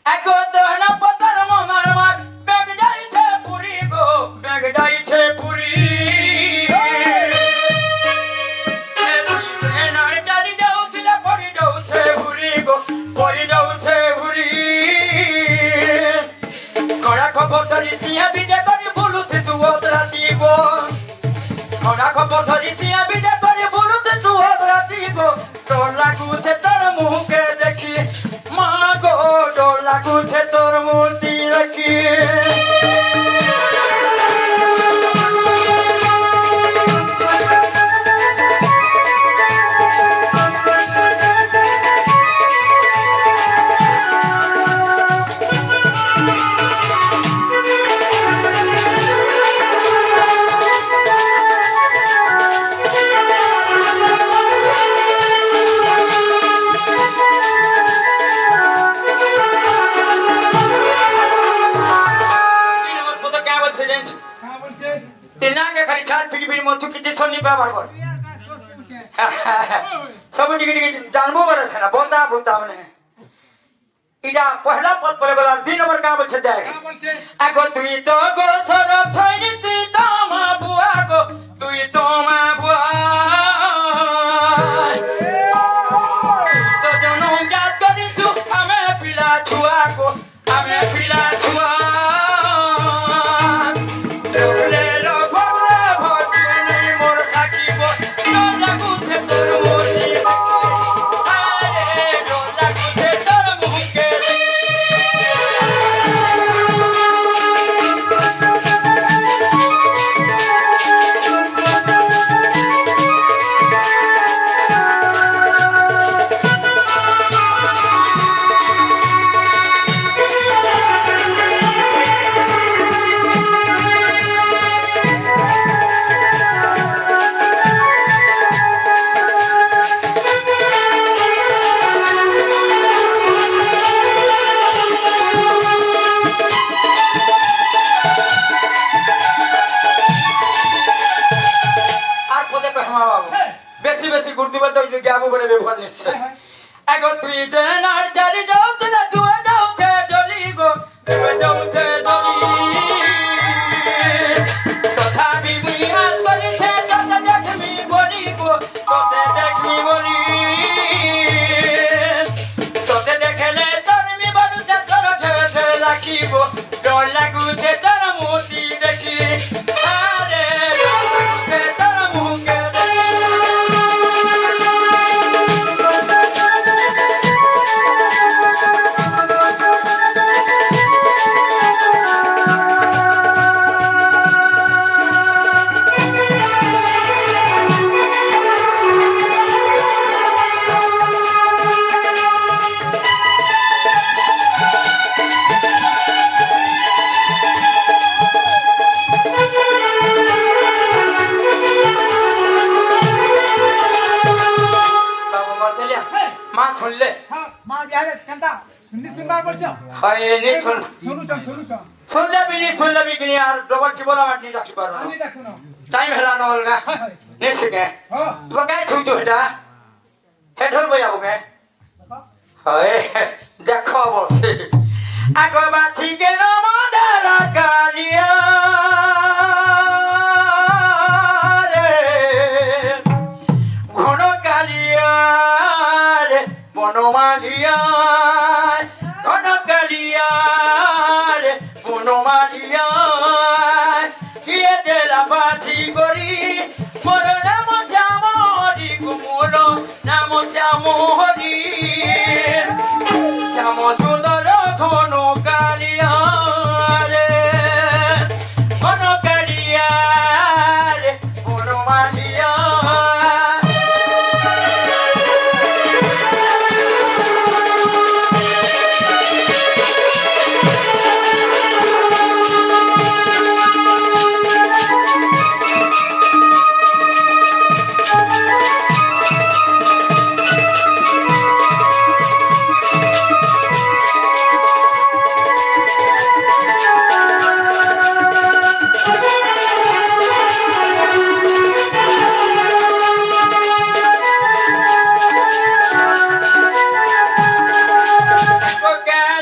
আগো দহনা পতার মনার মাঠ ব্যাগ যাইছে পুরি গো ব্যাগ যাইছে পুরি এনার চালি যাউছিল পড়ি যাউছে ভুরি গো পড়ি যাউছে ভুরি কড়া খবর ধরি সিয়া বিজে করে বলুছে তুয় রাতি গো কড়া খবর ধরি সিয়া বিজে করে বলুছে তুয় রাতি গো তোর লাগুছে তোর মুখে দেখি মা গো তোর লাগুছে তোর মূর্তি রাখি খালি ছাড় ফিরি ফিরি মতো কিছু শনি ব্যবহার কর সব টিকে টিকে জানবো বলেছে না বলতা বলতা মানে এটা পহলা পদ বলে গেল 2 নম্বর কা বলছে দেখ আগো তুই তো গো সর ছইনি তুই তো মা বুয়া গো তুই তো মা বুয়া তো জনম জাত করিছু আমি পিলা ছুয়া গো আমি পিলা ছুয়া বেশি বেশি ঘুরতে বলতে ওই যে আবু করে ব্যবহার নিচ্ছে আগো তুই ট্রেনার চারি যাওছে না তুই যাওছে জলি গো তুই যাওছে জলি তথাপি বিহাস করিছে তোতে দেখমি বলি গো তোতে দেখমি বলি তোতে দেখলে তোরমি বলুছে তোর ঠেসে রাখিব ডর লাগুছে তোর মূর্তি দেখি আরে লাগুছে তোর মুখে মা শুনলে মা বিহারে কেনটা শুননি শুনবার বলছো হয় নি শুনুছ শুনলে বিগনি আর ডবল কি বলা মাটি রাখি পারো আমি দেখো না টাইম হেলা নহল না নেসকে তো কাই থুইতো এটা হেড হল বই আবগে হয় দেখো বলছি আগো বাছি কেন মদার কালিয়া রে ঘন কালিয়া রে বনমালিয়া ঘন কালিয়া রে বনমালিয়া কিয়ে দেলা বাছি করি মোর নাম চামরি গুমুল নাম চামরি শ্যাম সুন্দর ঘন কালিয়া রে ঘন কালিয়া রে বনমালিয়া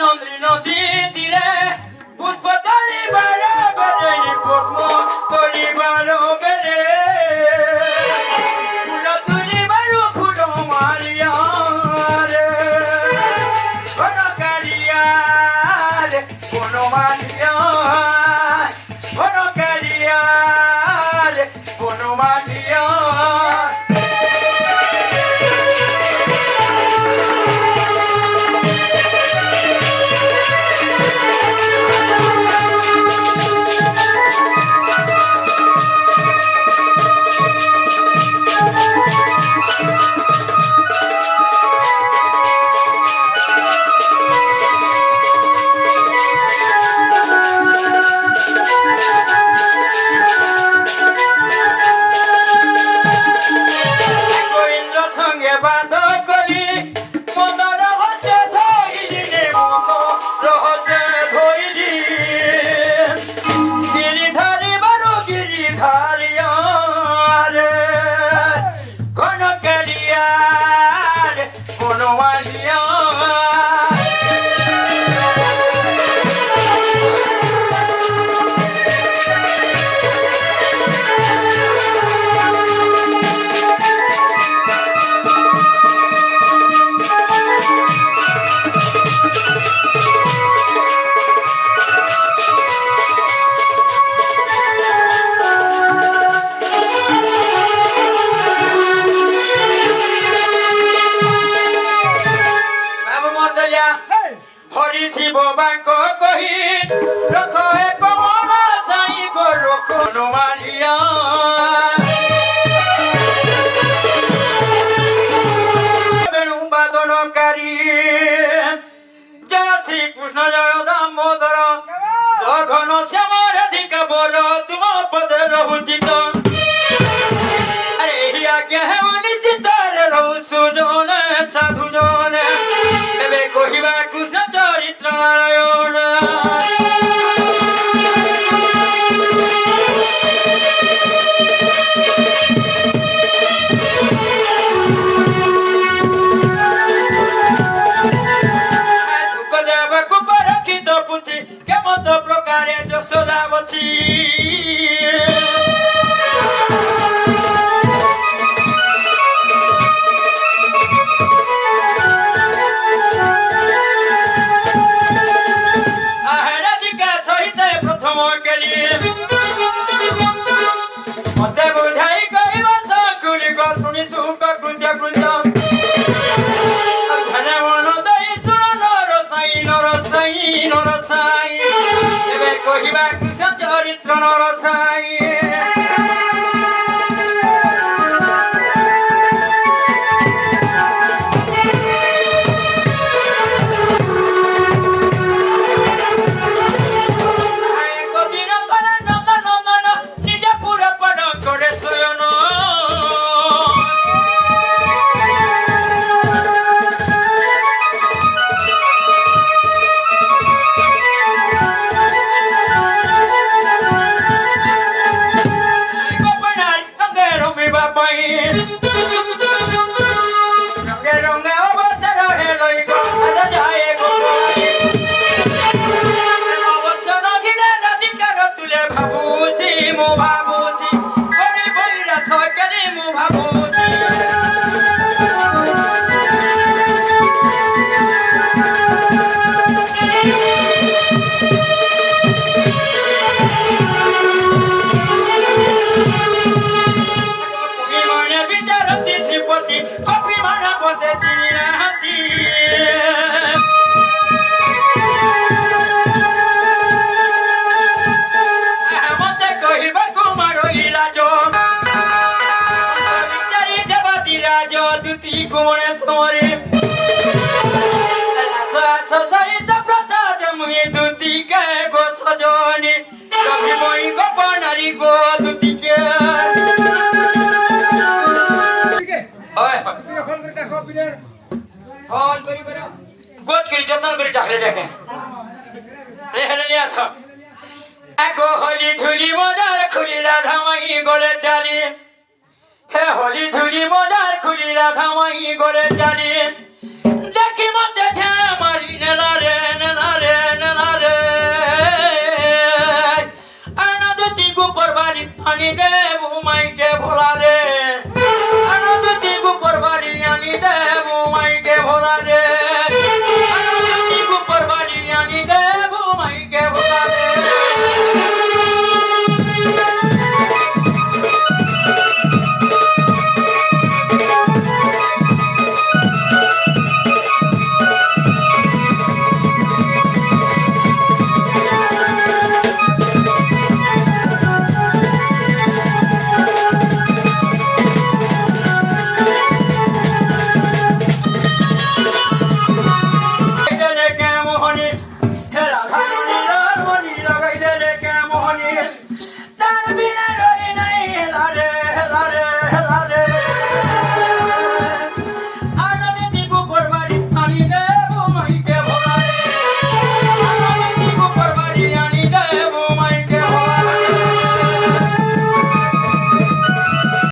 নন্দ্রী নদী তীরে পুষ্প তলিবার বেড়ে পদ্ম তলিবার বেড়ে ফুল তুলিবার ফুল মারিয়া রে ঘনকারিয়া রে বনমালিয়া ঘনকারিয়া রে বনমালিয়া হরি শিব বাক্য কহি রখ এক মনা যাই গো রখ হনুমানিয়া বেণু বাদনকারী জয় শ্রীকৃষ্ণ জয় দামোদর ঘন শ্যাম রাধিকা বল তুম পদে রহুচিত আরে আজ্ঞা হেউ নিশ্চিত রহু সুজন সাধু জন ଏବେ କହିବା କୃଷ୍ଣ ଚରିତ୍ର ନାରାୟଣ ସୁଖଦେବକୁ ପରକ୍ଷିତ ପୁଛି କେମତ ପ୍ରକାରେ ଯଶୋଦା ବଛି মতে বুঝাই কহিব সকুলিক শুনি সুখ কুঞ্জ কুঞ্জ ঘনে মন দেই শুণ নরসাই নরসাই নরসাই এবে কহিবা কৃষ্ণ চরিত্র নরসাই गोद करी जतन करी टाकले जाके रे हेले आस आगो होली झुली मोदार खुली राधा माई गोले चाली हे होली झुली मोदार खुली राधा माई गोले चाली देखी मते